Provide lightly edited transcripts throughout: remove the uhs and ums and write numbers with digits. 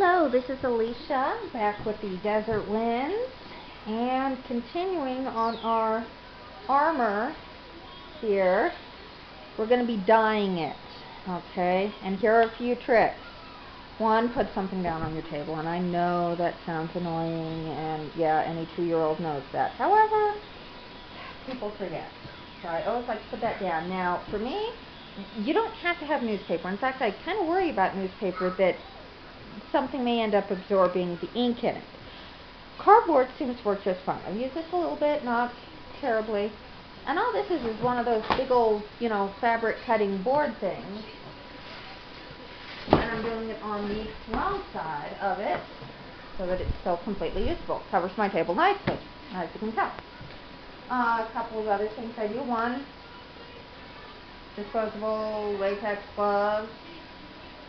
Hello, this is Alicia back with the Desert Winds and continuing on our armor here. We're going to be dyeing it, okay? And here are a few tricks. One, put something down on your table, and I know that sounds annoying, and yeah, any 2-year-old knows that. However, people forget. So I always like to put that down. Now, for me, you don't have to have newspaper. In fact, I kind of worry about newspaper that something may end up absorbing the ink in it. Cardboard seems to work just fine. I've used this a little bit, not terribly. And all this is one of those big old, fabric cutting board things. And I'm doing it on the wrong side of it so that it's still completely usable. Covers my table nicely, as you can tell. A couple of other things I do. One, disposable latex gloves.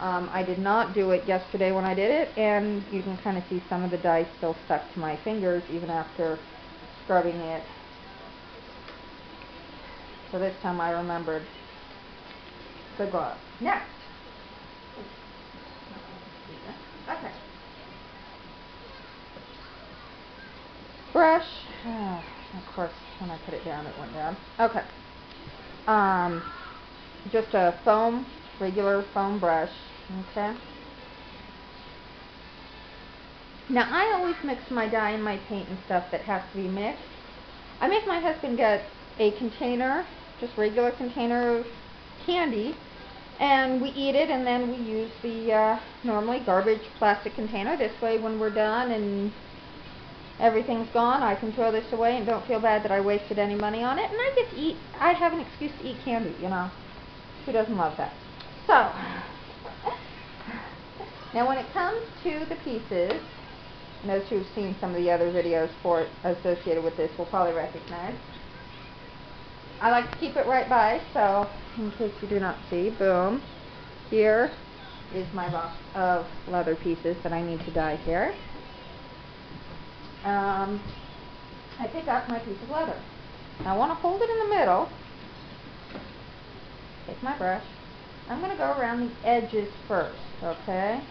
I did not do it yesterday when I did it, and you can kind of see some of the dye still stuck to my fingers even after scrubbing it. So this time I remembered the glove. Next. Okay. Brush. Of course, when I put it down, it went down. Okay. Just a regular foam brush. Okay. Now I always mix my dye and my paint and stuff that has to be mixed. I make my husband get a container, just regular container of candy, and we eat it, and then we use the normally garbage plastic container. This way when we're done and everything's gone, I can throw this away and don't feel bad that I wasted any money on it, and I get to eat. I have an excuse to eat candy, Who doesn't love that? So, now when it comes to the pieces, and those who've seen some of the other videos associated with this will probably recognize, I like to keep it right by, so in case you do not see, boom, here is my box of leather pieces that I need to dye here. I pick up my piece of leather. I want to hold it in the middle. Take my brush. I'm going to go around the edges first, okay?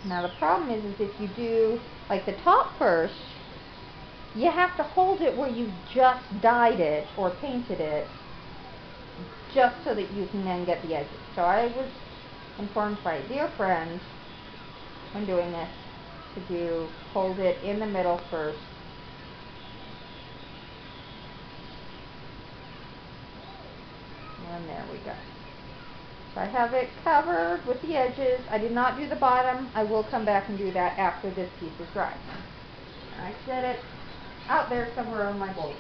Now the problem is if you do like the top first, you have to hold it where you just dyed it or painted it, just so that you can then get the edges. So I was informed by a dear friend when doing this to hold it in the middle first. And there we go. So I have it covered with the edges. I did not do the bottom. I will come back and do that after this piece is dry. I set it out there somewhere on my bowl.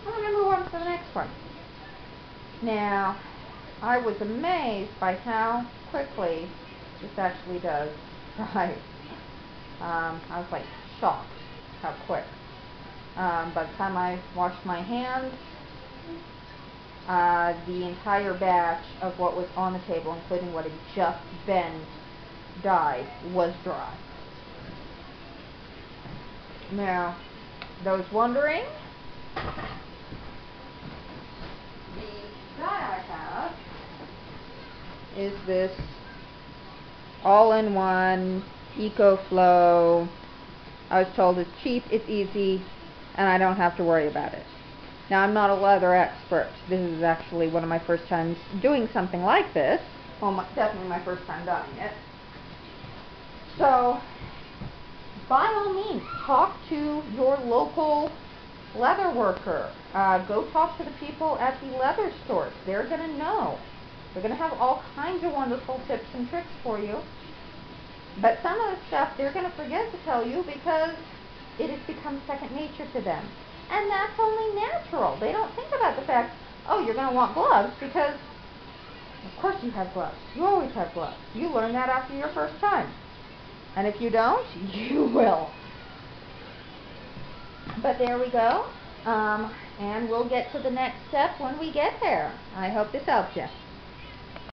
I'll remember one for the next one. Now, I was amazed by how quickly this actually does dry. I was like shocked how quick. By the time I washed my hands, the entire batch of what was on the table, including what had just been dyed, was dry. Now, those wondering, the dye I have is this all-in-one EcoFlow. I was told it's cheap, it's easy, and I don't have to worry about it. Now, I'm not a leather expert. This is actually one of my first times doing something like this. Well, definitely my first time dyeing it. So, by all means, talk to your local leather worker. Go talk to the people at the leather stores. They're going to know. They're going to have all kinds of wonderful tips and tricks for you. But some of the stuff they're going to forget to tell you because it has become second nature to them. And that's only natural. They don't think about the fact, oh, you're going to want gloves because, of course you have gloves. You always have gloves. You learn that after your first time. And if you don't, you will. But there we go. And we'll get to the next step when we get there. I hope this helps you.